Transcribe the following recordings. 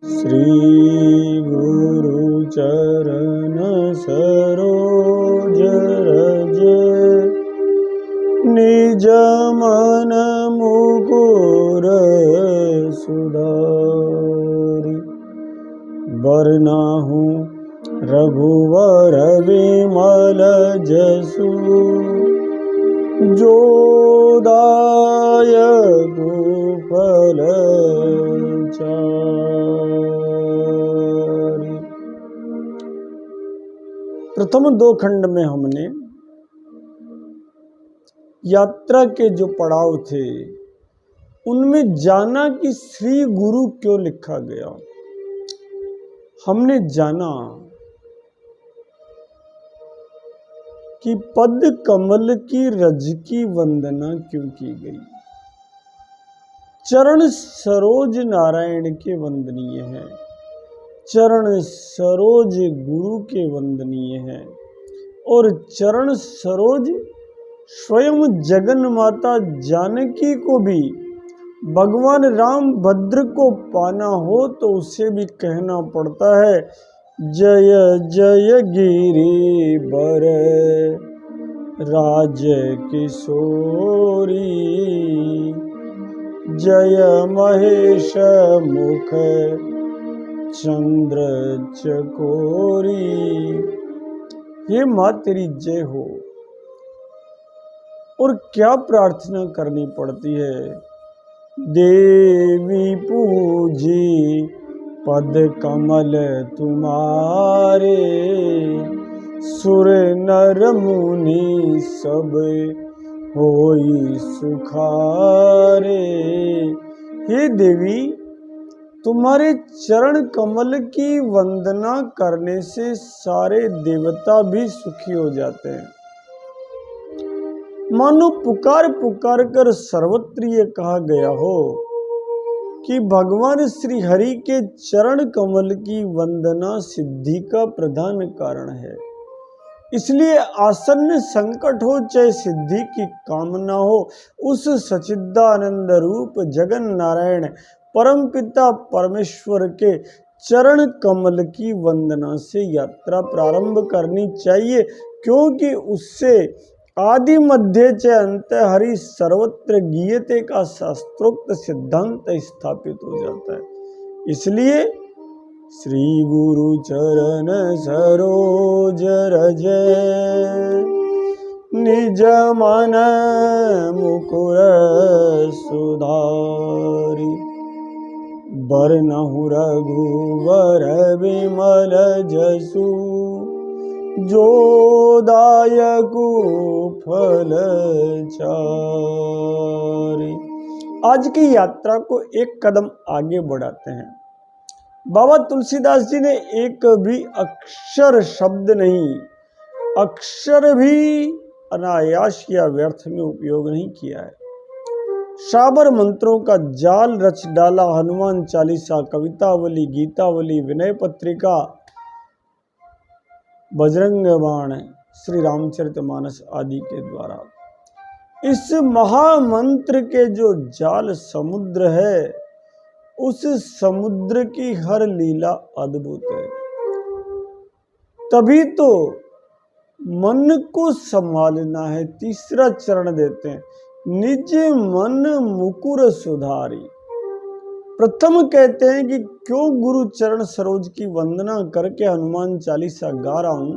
श्री गुरु चरण सरोज रज निज मन मुकुर सुधारि। बरनाहु रघुवर विमल जसु जो दायक फल चारि। प्रथम दो खंड में हमने यात्रा के जो पड़ाव थे उनमें जाना कि श्री गुरु क्यों लिखा गया। हमने जाना कि पद कमल की रज की वंदना क्यों की गई। चरण सरोज नारायण के वंदनीय है, चरण सरोज गुरु के वंदनीय है और चरण सरोज स्वयं जगन माता जानकी को भी भगवान राम भद्र को पाना हो तो उसे भी कहना पड़ता है जय जय गिरि बर राज किशोरी, जय महेश मुख चंद्र चकोरी। हे माँ तेरी जय हो। और क्या प्रार्थना करनी पड़ती है। देवी पूजी पद कमल तुम्हारे, सुर नर मुनि सब होई सुखारे। हे देवी तुम्हारे चरण कमल की वंदना करने से सारे देवता भी सुखी हो जाते हैं। मानो पुकार पुकार कर सर्वत्र ये कहा गया हो कि भगवान श्री हरि के चरण कमल की वंदना सिद्धि का प्रधान कारण है। इसलिए आसन्न संकट हो चाहे सिद्धि की कामना हो, उस सच्चिदानंद रूप जगन नारायण परम पिता परमेश्वर के चरण कमल की वंदना से यात्रा प्रारंभ करनी चाहिए, क्योंकि उससे आदि मध्य च अंत हरि सर्वत्र गीयते का शास्त्रोक्त सिद्धांत स्थापित हो जाता है। इसलिए श्री गुरु चरण सरोज रज निज मन मुकुर सुधारि। बरनहु रघुवर विमल जसु जो दायक फल चारि। आज की यात्रा को एक कदम आगे बढ़ाते हैं। बाबा तुलसीदास जी ने एक भी अक्षर शब्द नहीं, अक्षर भी अनायास या व्यर्थ में उपयोग नहीं किया है। शाबर मंत्रों का जाल रच डाला हनुमान चालीसा, कवितावली, गीतावली, विनय पत्रिका, बजरंग बाण, श्री रामचरितमानस आदि के द्वारा। इस महामंत्र के जो जाल समुद्र है, उस समुद्र की हर लीला अद्भुत है। तभी तो मन को संभालना है। तीसरा चरण देते हैं, निज मन मुकुर सुधारि। प्रथम कहते हैं कि क्यों गुरु चरण सरोज की वंदना करके हनुमान चालीसा गा रहा हूं।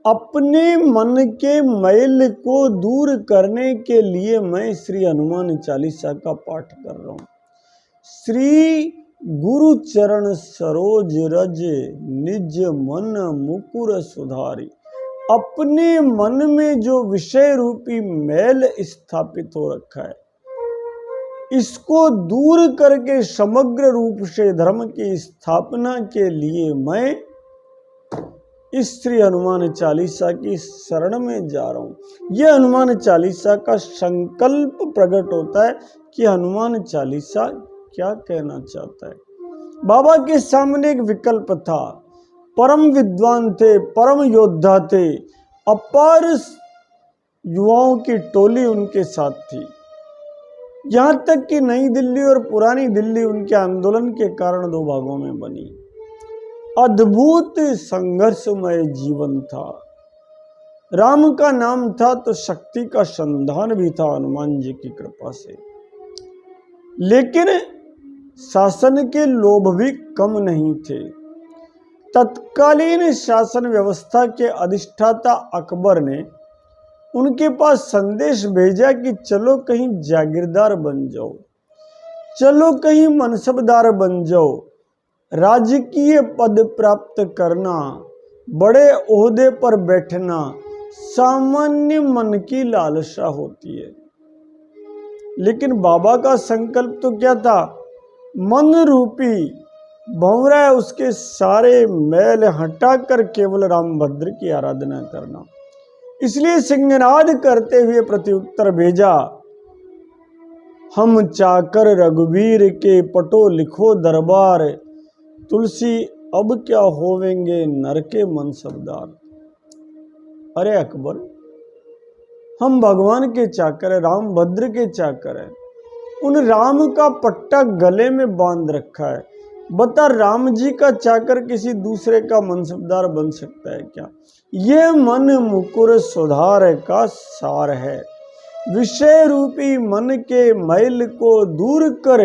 अपने मन के मैल को दूर करने के लिए मैं श्री हनुमान चालीसा का पाठ कर रहा हूं। श्री गुरु चरण सरोज रज निज मन मुकुर सुधारि। अपने मन में जो विषय रूपी मैल स्थापित हो रखा है, इसको दूर करके समग्र रूप से धर्म की स्थापना के लिए मैं इस श्री हनुमान चालीसा की शरण में जा रहा हूं। यह हनुमान चालीसा का संकल्प प्रकट होता है कि हनुमान चालीसा क्या कहना चाहता है। बाबा के सामने एक विकल्प था। परम विद्वान थे, परम योद्धा थे, अपार युवाओं की टोली उनके साथ थी। यहाँ तक कि नई दिल्ली और पुरानी दिल्ली उनके आंदोलन के कारण दो भागों में बनी। अद्भुत संघर्षमय जीवन था। राम का नाम था तो शक्ति का संधान भी था हनुमान जी की कृपा से। लेकिन शासन के लोभ भी कम नहीं थे। तत्कालीन शासन व्यवस्था के अधिष्ठाता अकबर ने उनके पास संदेश भेजा कि चलो कहीं जागीरदार बन जाओ, चलो कहीं मनसबदार बन जाओ। राजकीय पद प्राप्त करना, बड़े ओहदे पर बैठना सामान्य मन की लालसा होती है। लेकिन बाबा का संकल्प तो क्या था? मन रूपी भंवरा है उसके सारे मैल हटाकर केवल रामभद्र की आराधना करना। इसलिए सिंहनाद करते हुए प्रत्युत्तर भेजा, हम चाकर रघुवीर के पटो लिखो दरबार, तुलसी अब क्या होवेंगे नर के मनसबदार। अरे अकबर, हम भगवान के चाकर है, रामभद्र के चाकर है। उन राम का पट्टा गले में बांध रखा है। बता, राम जी का चाकर किसी दूसरे का मनसबदार बन सकता है क्या? ये मन मुकुर सुधार का सार है। विषय रूपी मन के मैल को दूर कर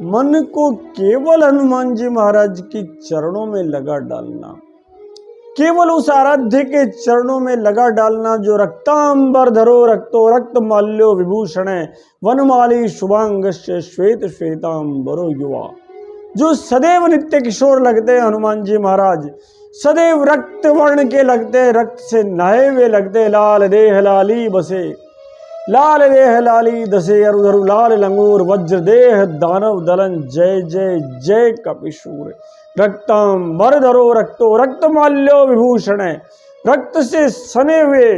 मन को केवल हनुमान जी महाराज की चरणों में लगा डालना, केवल उस आराध्य के चरणों में लगा डालना जो रक्तांबर धरो रक्तो रक्त माल्यो विभूषण वनमाली शुभांगस्य श्वेत श्वेतांबरो युवा। जो सदैव नित्य किशोर लगते हैं हनुमान जी महाराज, सदैव रक्त वर्ण के लगते हैं, रक्त से नहाए हुए लगते हैं। लाल देह लाली बसे, लाल देह लाली दसे, अरुधरु लाल लंगूर वज्र देह दानव दलन, जय जय जय कपिशूर। रक्तांबर धरो रक्तो रक्त माल्यो विभूषण, रक्त से सने हुए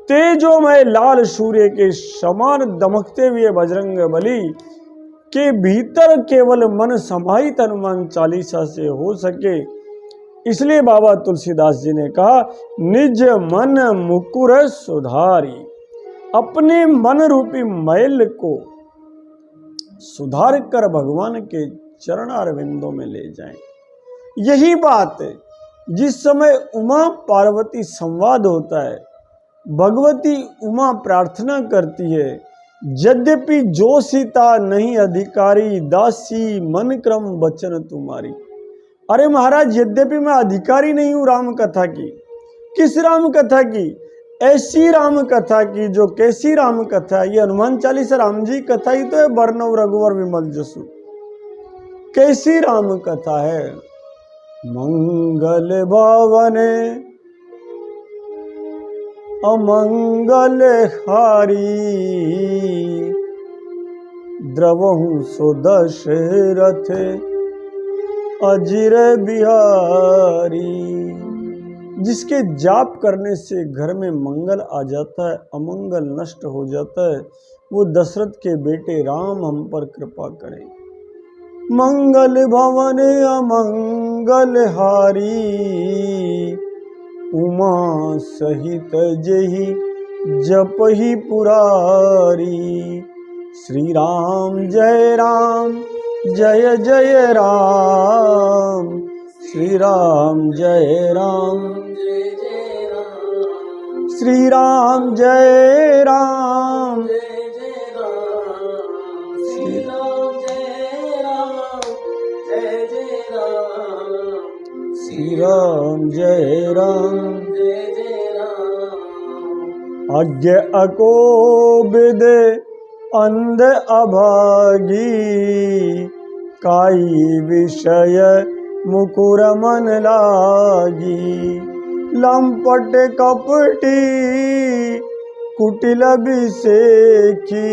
तेजोमय लाल सूर्य के समान दमकते हुए बजरंग बली के भीतर केवल मन समाहित हनुमान चालीसा से हो सके। इसलिए बाबा तुलसीदास जी ने कहा, निज मन मुकुर सुधारी। अपने मन रूपी मैल को सुधार कर भगवान के चरणारविंदों में ले जाएं। यही बात जिस समय उमा पार्वती संवाद होता है, भगवती उमा प्रार्थना करती है, यद्यपि जो सीता नहीं अधिकारी, दासी मन क्रम बचन तुम्हारी। अरे महाराज, यद्यपि मैं अधिकारी नहीं हूं राम कथा की। किस राम कथा की? ऐसी राम कथा की जो कैसी राम कथा? ये हनुमान चालीसा राम जी कथा ही तो है, बरनव रघुवर विमल जसु। कैसी राम कथा है? मंगल भावने अमंगल हारी, द्रवहु सो दशरथ अजिर बिहारी। जिसके जाप करने से घर में मंगल आ जाता है, अमंगल नष्ट हो जाता है, वो दशरथ के बेटे राम हम पर कृपा करें। मंगल भवन अमंगल हारी, उमा सहित जेहि जपहि पुरारी। श्री राम जय राम जय जय राम, श्री राम जय राम जय जय राम, श्री राम जय राम जय जय राम, श्री राम जय राम जय जय राम, श्री राम जय राम जय जय राम। अज्ञ अकोबिद अंध अभागी, काई विषय मुकुर मन लागी। लंपट कपटी कुटिल बिसेखी,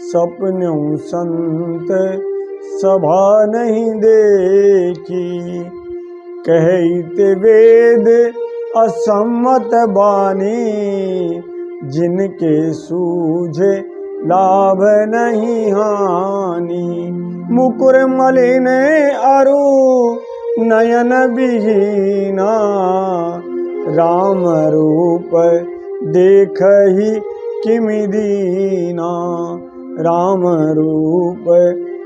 सपनों संत सभा नहीं देखी। कहते वेद असम्मत बानी, जिनके सूझे लाभ नहीं हानि। मुकुर मलिन अरु नयन विहीना, राम रूप देख ही किमि दीना। राम रूप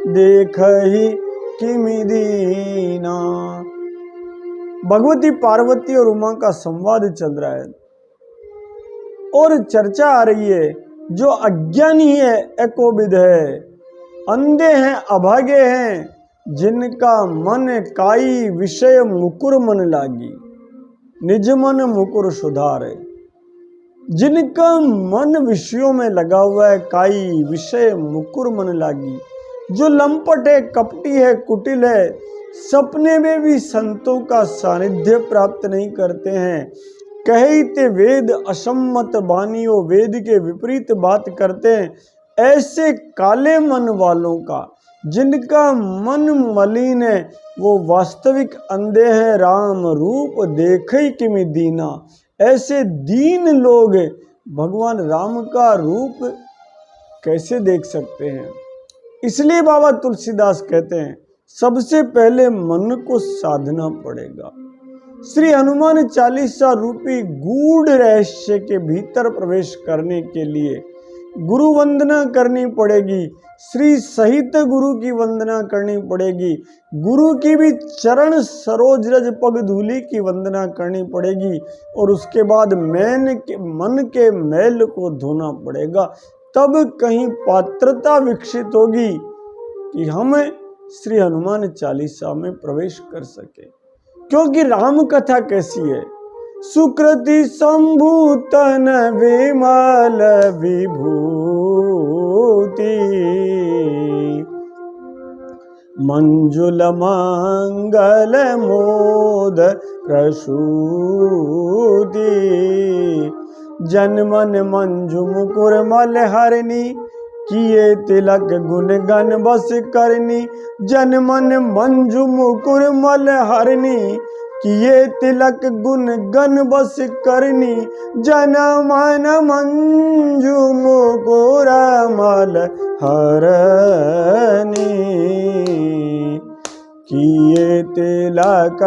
देखहि किमि दीना। भगवती पार्वती और उमा का संवाद चल रहा है और चर्चा आ रही है, जो अज्ञानी है, अकोविद है, अंधे हैं, अभागे हैं, जिनका मन काई विषय मुकुर मन लागी, निज मन मुकुर सुधारे। जिनका मन विषयों में लगा हुआ है, काई विषय मुकुर मन लागी, जो लंपट है, कपटी है, कुटिल है, सपने में भी संतों का सानिध्य प्राप्त नहीं करते हैं, कहते वेद असम्मत बानियों, वेद के विपरीत बात करते हैं, ऐसे काले मन वालों का, जिनका मन मलिन है, वो वास्तविक अंधे हैं, राम रूप देखै किमि दीना। ऐसे दीन लोग भगवान राम का रूप कैसे देख सकते हैं। इसलिए बाबा तुलसीदास कहते हैं, सबसे पहले मन को साधना पड़ेगा। श्री हनुमान चालीसा रूपी गूढ़ रहस्य के भीतर प्रवेश करने के लिए गुरु वंदना करनी पड़ेगी, श्री सहित गुरु की वंदना करनी पड़ेगी, गुरु की भी चरण सरोज रज पग धूलि की वंदना करनी पड़ेगी, और उसके बाद मन के मैल को धोना पड़ेगा। तब कहीं पात्रता विकसित होगी कि हम श्री हनुमान चालीसा में प्रवेश कर सके। क्योंकि राम कथा कैसी है, सुकृति संभूतन विमल विभूति, मंजुल मंगल मोद प्रसूति, जनमन मंजु मुकुर मलहरणी, किए तिलक गुण गण बस करनी। जनमन मंजु मुकुर मलहरणी, किए तिलक गुण गण बस करनी। जनमन मंजु मुकुर मलहरणी, किए तिलक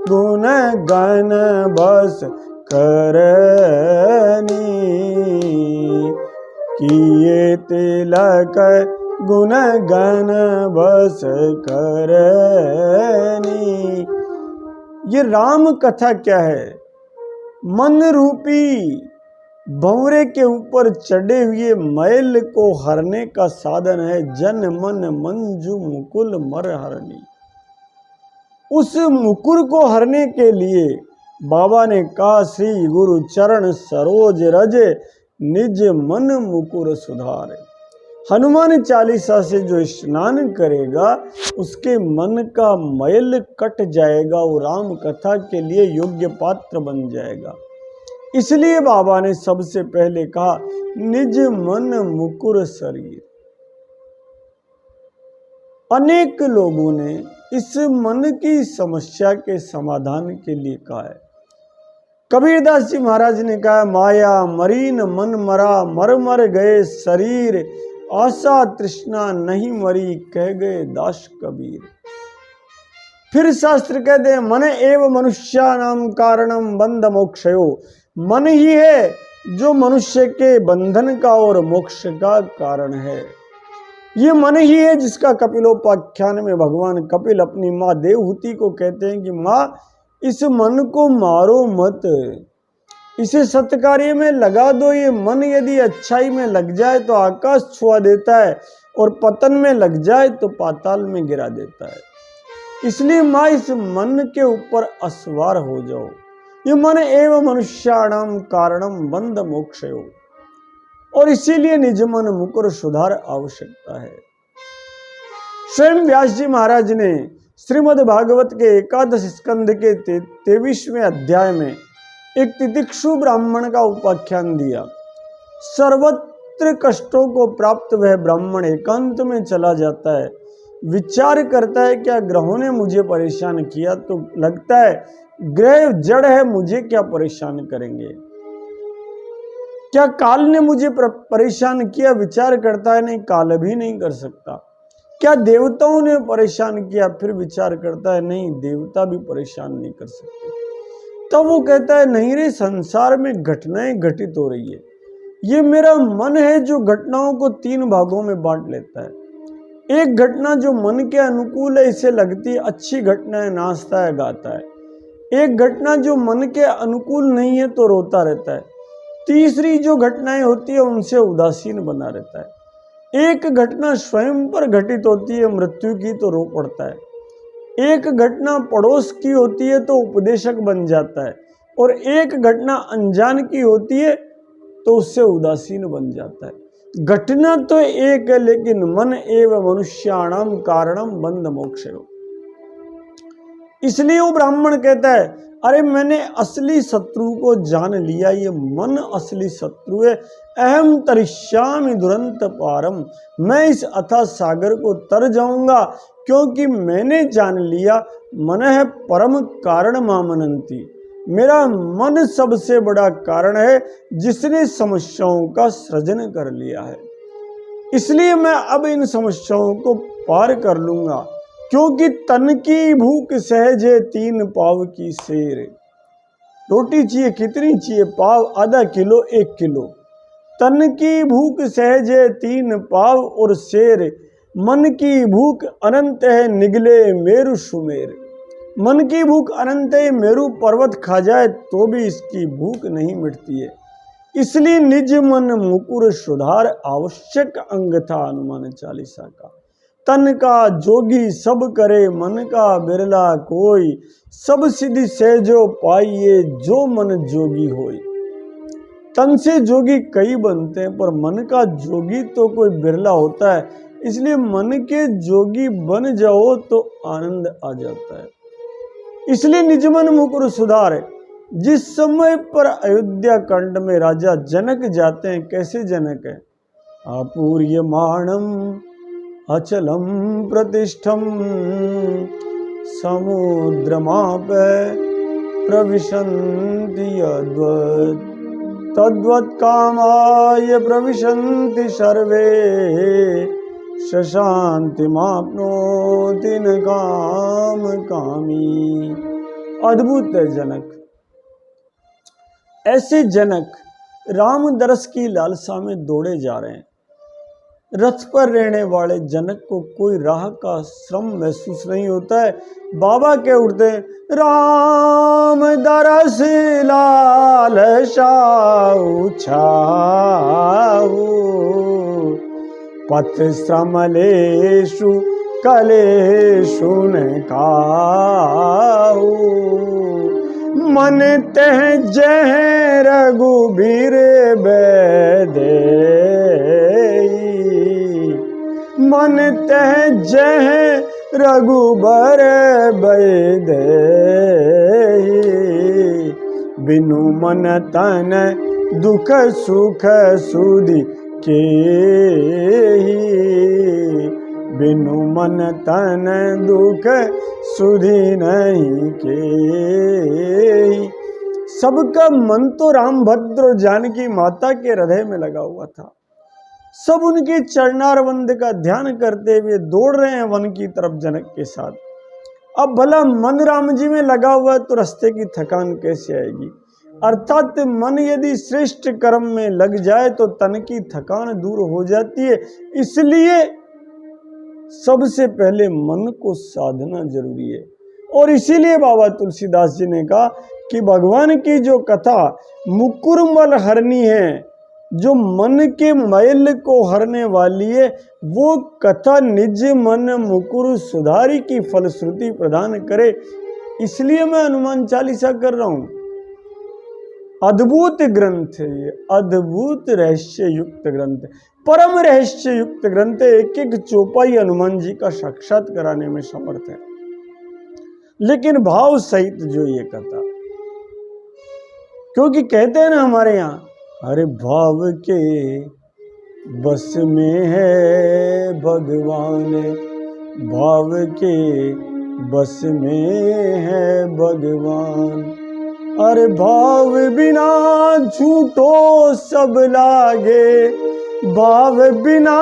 गुण गण बस करनी, किए तिलक गुण गण बस करनी। ये राम कथा क्या है? मन रूपी भंवरे के ऊपर चढ़े हुए मैल को हरने का साधन है। जन मन मंजू मुकुल मर हरनी। उस मुकुर को हरने के लिए बाबा ने कहा, श्री गुरु चरण सरोज रज निज मन मुकुर सुधारे। हनुमान चालीसा से जो स्नान करेगा उसके मन का मैल कट जाएगा, वो राम कथा के लिए योग्य पात्र बन जाएगा। इसलिए बाबा ने सबसे पहले कहा, निज मन मुकुर शरीर। अनेक लोगों ने इस मन की समस्या के समाधान के लिए कहा है। कबीरदास जी महाराज ने कहा, माया मरीन मन मरा, मर मर गए शरीर, आशा तृष्णा नहीं मरी, कह गए दास कबीर। फिर शास्त्र कहते हैं, मन एव मनुष्यानाम कारणम बंध मोक्षयो। मन ही है जो मनुष्य के बंधन का और मोक्ष का कारण है। ये मन ही है जिसका कपिलोपाख्यान में भगवान कपिल अपनी माँ देवहूति को कहते हैं कि माँ, इस मन को मारो मत, इसे सत्कार्य में लगा दो। ये मन यदि अच्छाई में लग जाए तो आकाश छुआ देता है, और पतन में लग जाए तो पाताल में गिरा देता है। इसलिए माँ, इस मन के ऊपर अस्वार हो जाओ। ये मन एवं मनुष्याणाम कारणम बंध मोक्षयो, और इसीलिए निज मन मुकुर सुधार आवश्यकता है। स्वयं व्यास जी महाराज ने श्रीमद् भागवत के एकादश स्कंद के 23वें अध्याय में एक तितिक्षु ब्राह्मण का उपाख्यान दिया। सर्वत्र कष्टों को प्राप्त वह ब्राह्मण एकांत में चला जाता है, विचार करता है, क्या ग्रहों ने मुझे परेशान किया? तो लगता है ग्रह जड़ है, मुझे क्या परेशान करेंगे? क्या काल ने मुझे परेशान किया? विचार करता है, नहीं, काल भी नहीं कर सकता। क्या देवताओं ने परेशान किया? फिर विचार करता है, नहीं, देवता भी परेशान नहीं कर सकते। तब वो कहता है, नहीं रे, संसार में घटनाएं घटित हो रही है, ये मेरा मन है जो घटनाओं को 3 भागों में बांट लेता है। एक घटना जो मन के अनुकूल है, इसे लगती है अच्छी घटना है, नाचता है, गाता है। एक घटना जो मन के अनुकूल नहीं है तो रोता रहता है। तीसरी जो घटनाएं होती है उनसे उदासीन बना रहता है। एक घटना स्वयं पर घटित होती है मृत्यु की तो रो पड़ता है। एक घटना पड़ोस की होती है तो उपदेशक बन जाता है, और एक घटना अनजान की होती है तो उससे उदासीन बन जाता है। घटना तो एक है, लेकिन मन एवं मनुष्याणाम कारणम बंध मोक्षयो। इसलिए वो ब्राह्मण कहता है, अरे मैंने असली शत्रु को जान लिया, ये मन असली शत्रु है। अहम तरिष्यामि दुरंत पारम, मैं इस अथाह सागर को तर जाऊंगा, क्योंकि मैंने जान लिया मन है परम कारण मामनंती। मेरा मन सबसे बड़ा कारण है जिसने समस्याओं का सृजन कर लिया है। इसलिए मैं अब इन समस्याओं को पार कर लूंगा, क्योंकि तन की भूख सहज है 3 पाव की सेर। रोटी चाहिए कितनी चाहिए? पाव, आधा किलो, 1 किलो। तन की भूख सहज है 3 पाव और शेर। मन की भूख अनंत है निगले मेरु सुमेर। मन की भूख अनंत है, मेरु पर्वत खा जाए तो भी इसकी भूख नहीं मिटती है। इसलिए निज मन मुकुर सुधार आवश्यक अंग था हनुमान चालीसा का। तन का जोगी सब करे मन का बिरला कोई, सब सिद्धि सहजो पाइए जो मन जोगी होई। तन से जोगी कई बनते हैं पर मन का जोगी तो कोई बिरला होता है। इसलिए मन के जोगी बन जाओ तो आनंद आ जाता है। इसलिए निज मन मुकुर सुधार है। जिस समय पर अयोध्या कांड में राजा जनक जाते हैं, कैसे जनक है? आपूर्यमाणम अचलम प्रतिष्ठम समुद्रमाप प्रविशन्ति यद्वत् तद्वत् कामाय प्रविशन्ति सर्वे शशांति माप्नोति न काम कामी। अद्भुत है जनक। ऐसे जनक राम दरस की लालसा में दौड़े जा रहे हैं। रथ पर रहने वाले जनक को कोई राह का श्रम महसूस नहीं होता है। बाबा के उठते राम दरस लालसा छाऊ, पथ श्रमलेषु कलेषु न खाऊ। मन तह जह रघुबीर बैदे, मन तह जह रघुबर बैदे। बिनु मन तन दुख सुख सुधि के, बिनु मन तन दुख सुधि नहीं के। सबका मन तो रामभद्र और जानकी माता के हृदय में लगा हुआ था। सब उनके चरणारविंद का ध्यान करते हुए दौड़ रहे हैं वन की तरफ जनक के साथ। अब भला मन राम जी में लगा हुआ है तो रास्ते की थकान कैसे आएगी? अर्थात मन यदि श्रेष्ठ कर्म में लग जाए तो तन की थकान दूर हो जाती है। इसलिए सबसे पहले मन को साधना जरूरी है। और इसीलिए बाबा तुलसीदास जी ने कहा कि भगवान की जो कथा मुकुरमल हरनी है, जो मन के मैल को हरने वाली है, वो कथा निज मन मुकुर सुधारी की फलश्रुति प्रदान करे। इसलिए मैं हनुमान चालीसा कर रहा हूं। अद्भुत ग्रंथ है ये, अद्भुत रहस्य युक्त ग्रंथ, परम रहस्य युक्त ग्रंथ। एक एक चौपाई हनुमान जी का साक्षात कराने में समर्थ है। लेकिन भाव सहित जो ये कथा, क्योंकि कहते हैं ना हमारे यहाँ, अरे भाव के बस में है भगवान, भाव के बस में है भगवान। अरे भाव बिना झूठो सब लागे, भाव बिना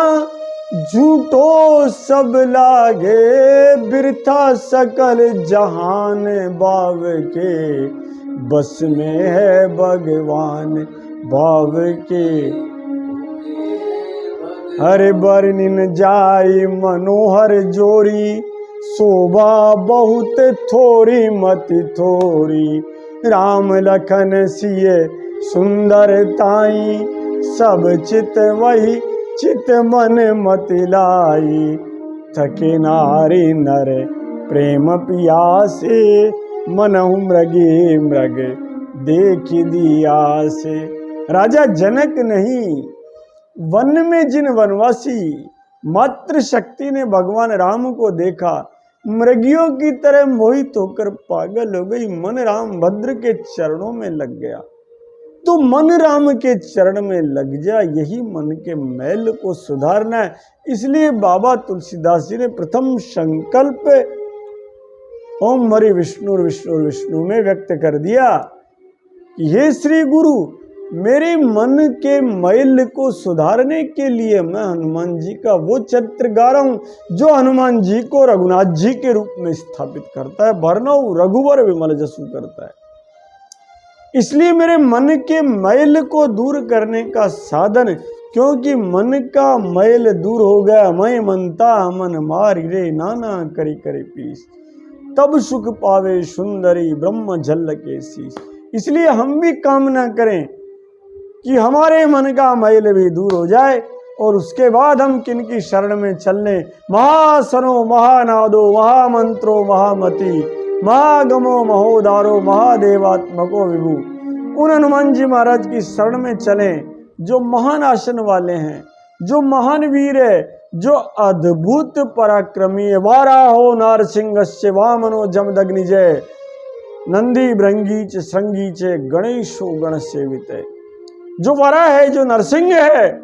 झूठो सब लागे। बिरथा सकल जहान, भाव के बस में है भगवान, भाव के हरे बरनिन जाई मनोहर जोरी, शोभा बहुत थोरी मति थोरी। राम लखन सिए सुंदर ताई, सब चित वही चित मन मति लाई। थके नारी नर प्रेम पियासे, मनहु मृगे मृग देख दिया से। राजा जनक नहीं, वन में जिन वनवासी मात्र शक्ति ने भगवान राम को देखा, मृगियों की तरह मोहित होकर पागल हो गई। मन राम भद्र के चरणों में लग गया। तो मन राम के चरण में लग जा, यही मन के मैल को सुधारना है। इसलिए बाबा तुलसीदास जी ने प्रथम संकल्प ओम हरि विष्णु विष्णु विष्णु में व्यक्त कर दिया कि हे श्री गुरु, मेरे मन के मैल को सुधारने के लिए मैं हनुमान जी का वो चरित्र गा रहा हूं जो हनुमान जी को रघुनाथ जी के रूप में स्थापित करता है। भरनऊ रघुवर विमल जसु करता है। इसलिए मेरे मन के मैल को दूर करने का साधन, क्योंकि मन का मैल दूर हो गया, मैं मनता मन मारी रे, नाना करी करे पीस, तब सुख पावे सुंदरी ब्रह्म झल के शीस। इसलिए हम भी कामना करें कि हमारे मन का मैल भी दूर हो जाए, और उसके बाद हम किनकी शरण में चलने। महासनो महानादो महामंत्रो महामति, महागमो महोदारो महादेवात्मको विभु। उन हनुमान जी महाराज की शरण में चलें जो महान आसन वाले हैं, जो महान वीर है, जो अद्भुत पराक्रमी है। वाराहो नारसिंहस्य वामनो जमदग्निजय, नंदी भृंगीच श्रृंगीच गणेशो गण सेवित है। जो वरा है, जो नरसिंह है,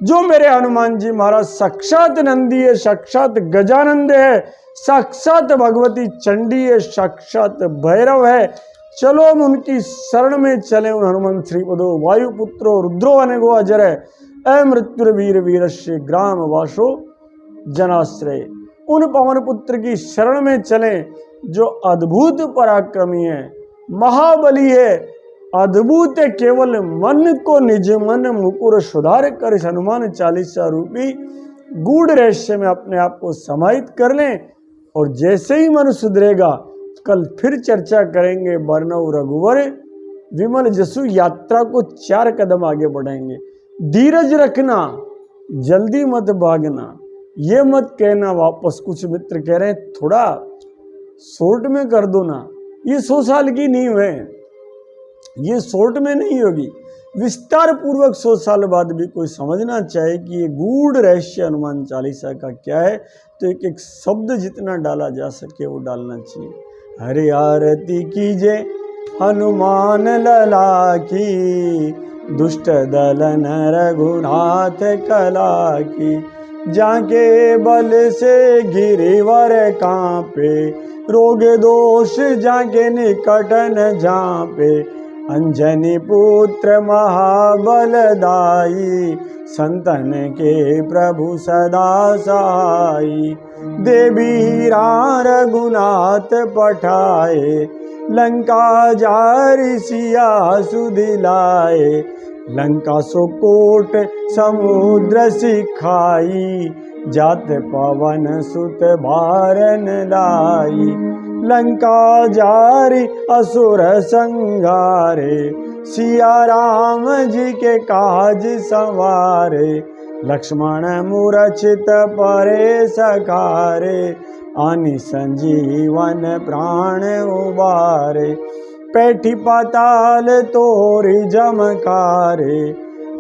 जो मेरे हनुमान जी महाराज साक्षात नंदी है, साक्षात गजानंद है, साक्षात भगवती चंडी है, साक्षात भैरव है। चलो हम उनकी शरण में चले। उन हनुमान श्रीपदो वायुपुत्रो रुद्रो अनेगो अजर है, अमृत्युर्वीर वीरस्य ग्राम वासो जनाश्रय। उन पवन पुत्र की शरण में चलें जो अद्भुत पराक्रमी है, महाबली है, अद्भुत है। केवल मन को निज मन मुकुर सुधार कर इस हनुमान चालीसा रूपी गूढ़ रहस्य में अपने आप को समाहित कर लें। और जैसे ही मन सुधरेगा, कल फिर चर्चा करेंगे बरनऊ रघुवर विमल जसु यात्रा को 4 कदम आगे बढ़ाएंगे। धीरज रखना, जल्दी मत भागना, ये मत कहना वापस। कुछ मित्र कह रहे हैं थोड़ा शॉर्ट में कर दो ना, ये 100 साल की नींव है, ये शॉर्ट में नहीं होगी। विस्तार पूर्वक 100 साल बाद भी कोई समझना चाहे कि ये गूढ़ रहस्य हनुमान चालीसा का क्या है, तो एक एक शब्द जितना डाला जा सके वो डालना चाहिए। हरि आरती कीजे हनुमान लला की, दुष्ट दलन रघुनाथ कला की। जाके बल से गिरिवर कांपे, रोग दोष जाके निकट न झांपे। अंजनी पुत्र महाबलदाई, संतन के प्रभु सदा सहाई। देवी रघुनाथ पठाए, लंका जारि सिया सुधिलाए। लंका सुकोट समुद्र सिखाई, जात पवन सुत बारन लाई। लंका जारी असुर संघारे, सिया राम जी के काज संवारे। लक्ष्मण मूर्छित परे सकारे, आनि संजीवन प्राण उबारे। पैठी पाताल तोरी जमकारे,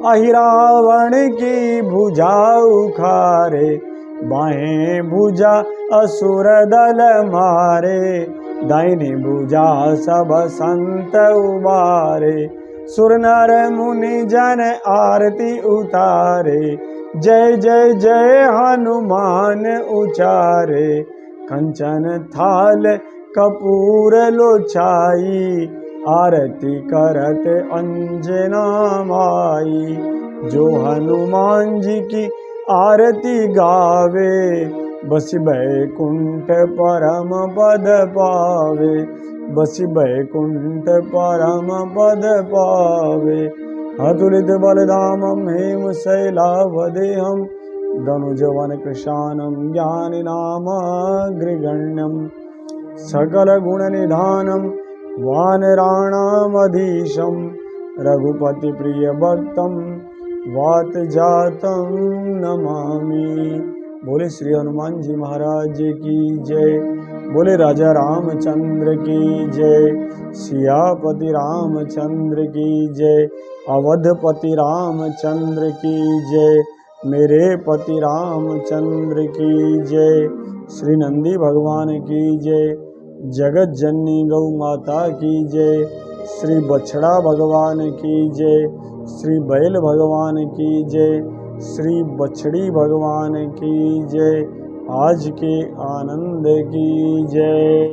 अहि रावण की भुजा उखारे। बाएं भुजा असुर दल मारे, दाहिनी भुजा सब संत उबारे। सुर नर मुनि जन आरती उतारे, जय जय जय हनुमान उचारे। कंचन थाल कपूर लोचाई, आरती करत अंजना माई। जो हनुमान जी की आरती गावे, बसि बैकुंठ परम पद पावे। बसि बैकुंठ परम पद पावे। अतुलित बलधामं हेम शैलावदेहं, धनुजवन कृशानं ज्ञानिनामग्रगण्यं सकलगुणनिधानं वानराणामधीशं रघुपतिप्रियभक्तं वातजातं नमामि। बोले श्री हनुमान जी महाराज की जय। बोले राजा रामचंद्र की जय। सियापति रामचंद्र की जय। अवधपति रामचंद्र की जय। मेरे पति रामचंद्र की जय। श्री नंदी भगवान की जय। जगत जननी गौ माता की जय। श्री बछड़ा भगवान की जय। श्री बैल भगवान की जय। श्री बछड़ी भगवान की जय। आज के आनंद की जय।